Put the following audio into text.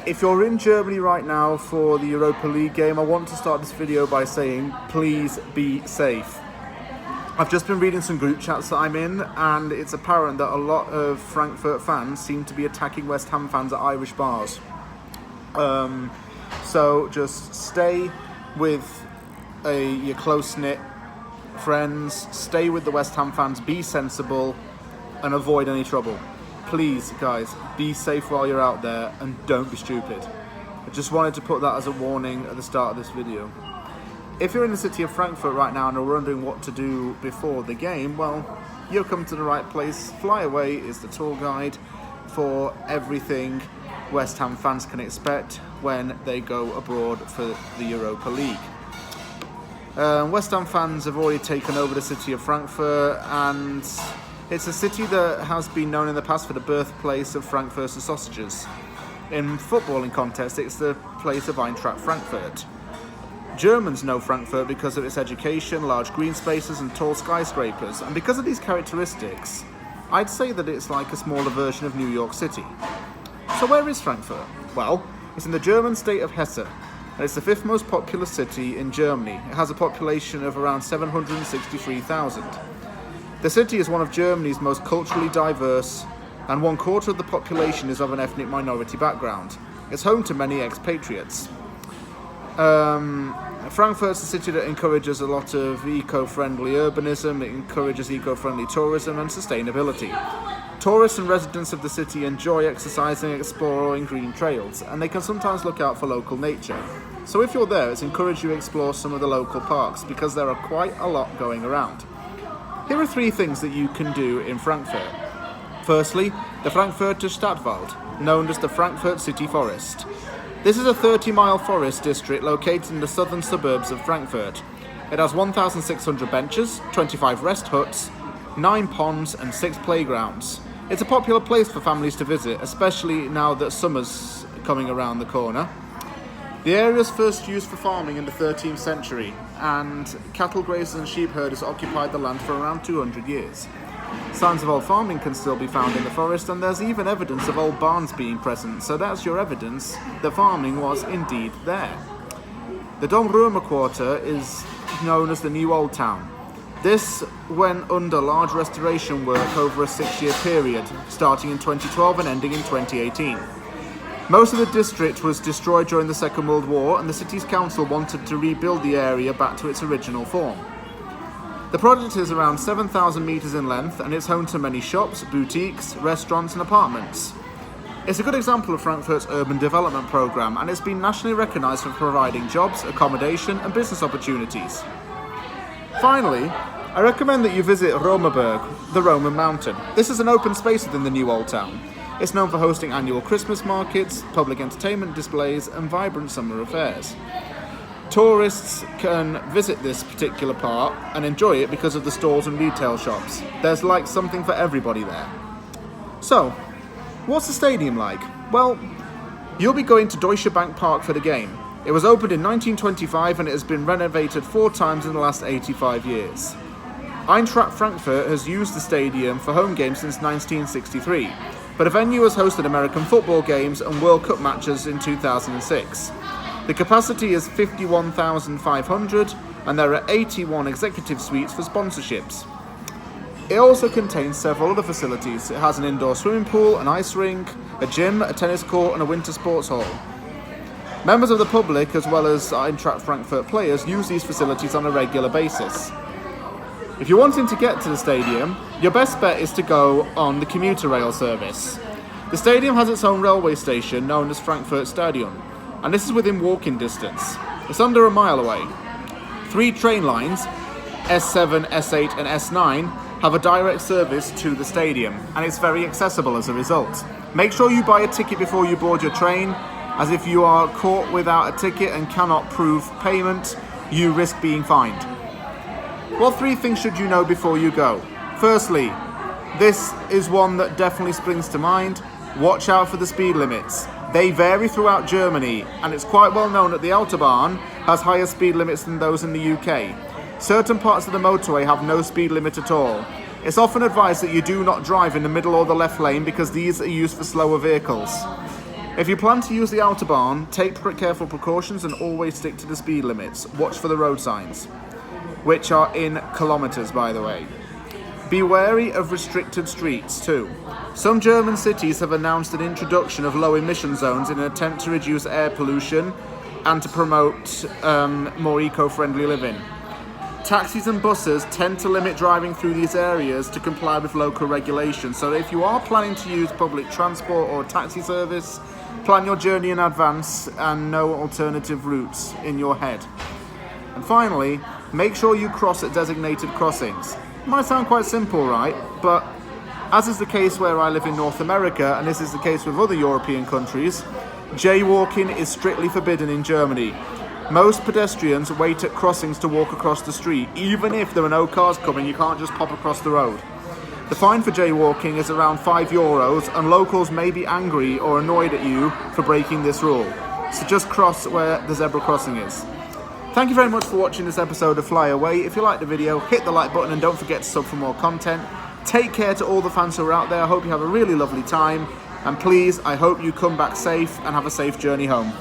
If you're in Germany right now for the Europa League game, I want to start this video by saying, please be safe. I've just been reading some group chats that I'm in, and it's apparent that a lot of Frankfurt fans seem to be attacking West Ham fans at Irish bars. So just stay with your close-knit friends, stay with the West Ham fans, be sensible, and avoid any trouble. Please, guys, be safe while you're out there, and don't be stupid. I just wanted to put that as a warning at the start of this video. If you're in the city of Frankfurt right now and are wondering what to do before the game, well, you'll come to the right place. Flyaway is the tour guide for everything West Ham fans can expect when they go abroad for the Europa League. West Ham fans have already taken over the city of Frankfurt, and it's a city that has been known in the past for the birthplace of Frankfurter sausages. In footballing context, it's the place of Eintracht Frankfurt. Germans know Frankfurt because of its education, large green spaces and tall skyscrapers, and because of these characteristics, I'd say that it's like a smaller version of New York City. So where is Frankfurt? Well, it's in the German state of Hesse, and it's the 5th most populous city in Germany. It has a population of around 763,000. The city is one of Germany's most culturally diverse, and 1/4 of the population is of an ethnic minority background. It's home to many expatriates. Frankfurt's a city that encourages a lot of eco-friendly urbanism. It encourages eco-friendly tourism and sustainability. Tourists and residents of the city enjoy exercising and exploring green trails, and they can sometimes look out for local nature. So if you're there, it's encouraged you explore some of the local parks, because there are quite a lot going around. Here are 3 things that you can do in Frankfurt. Firstly, the Frankfurter Stadtwald, known as the Frankfurt City Forest. This is a 30-mile forest district located in the southern suburbs of Frankfurt. It has 1,600 benches, 25 rest huts, 9 ponds and 6 playgrounds. It's a popular place for families to visit, especially now that summer's coming around the corner. The area was first used for farming in the 13th century, and cattle grazers and sheep herders occupied the land for around 200 years. Signs of old farming can still be found in the forest, and there's even evidence of old barns being present, so that's your evidence that farming was indeed there. The Ruama Quarter is known as the New Old Town. This went under large restoration work over a 6-year period, starting in 2012 and ending in 2018. Most of the district was destroyed during the Second World War, and the city's council wanted to rebuild the area back to its original form. The project is around 7,000 metres in length, and it's home to many shops, boutiques, restaurants and apartments. It's a good example of Frankfurt's urban development programme, and it's been nationally recognised for providing jobs, accommodation and business opportunities. Finally, I recommend that you visit Romaberg, the Roman mountain. This is an open space within the New Old Town. It's known for hosting annual Christmas markets, public entertainment displays and vibrant summer affairs. Tourists can visit this particular part and enjoy it because of the stores and retail shops. There's like something for everybody there. So, what's the stadium like? Well, you'll be going to Deutsche Bank Park for the game. It was opened in 1925 and it has been renovated 4 times in the last 85 years. Eintracht Frankfurt has used the stadium for home games since 1963, but the venue has hosted American football games and World Cup matches in 2006. The capacity is 51,500 and there are 81 executive suites for sponsorships. It also contains several other facilities. It has an indoor swimming pool, an ice rink, a gym, a tennis court and a winter sports hall. Members of the public as well as Eintracht Frankfurt players use these facilities on a regular basis. If you're wanting to get to the stadium, your best bet is to go on the commuter rail service. The stadium has its own railway station known as Frankfurt Stadion, and this is within walking distance. It's under a mile away. 3 train lines, S7, S8 and S9, have a direct service to the stadium, and it's very accessible as a result. Make sure you buy a ticket before you board your train, as if you are caught without a ticket and cannot prove payment, you risk being fined. What 3 things should you know before you go? Firstly, this is one that definitely springs to mind. Watch out for the speed limits. They vary throughout Germany, and it's quite well known that the Autobahn has higher speed limits than those in the UK. Certain parts of the motorway have no speed limit at all. It's often advised that you do not drive in the middle or the left lane because these are used for slower vehicles. If you plan to use the Autobahn, take careful precautions and always stick to the speed limits. Watch for the road signs, which are in kilometers, by the way. Be wary of restricted streets too. Some German cities have announced an introduction of low emission zones in an attempt to reduce air pollution and to promote more eco-friendly living. Taxis and buses tend to limit driving through these areas to comply with local regulations. So if you are planning to use public transport or taxi service, plan your journey in advance and know alternative routes in your head. And finally, make sure you cross at designated crossings. It might sound quite simple, right? But as is the case where I live in North America, and this is the case with other European countries, jaywalking is strictly forbidden in Germany. Most pedestrians wait at crossings to walk across the street. Even if there are no cars coming, you can't just pop across the road. The fine for jaywalking is around €5, and locals may be angry or annoyed at you for breaking this rule. So just cross where the zebra crossing is. Thank you very much for watching this episode of Fly Away. If you liked the video, hit the like button and don't forget to sub for more content. Take care to all the fans who are out there. I hope you have a really lovely time. And please, I hope you come back safe and have a safe journey home.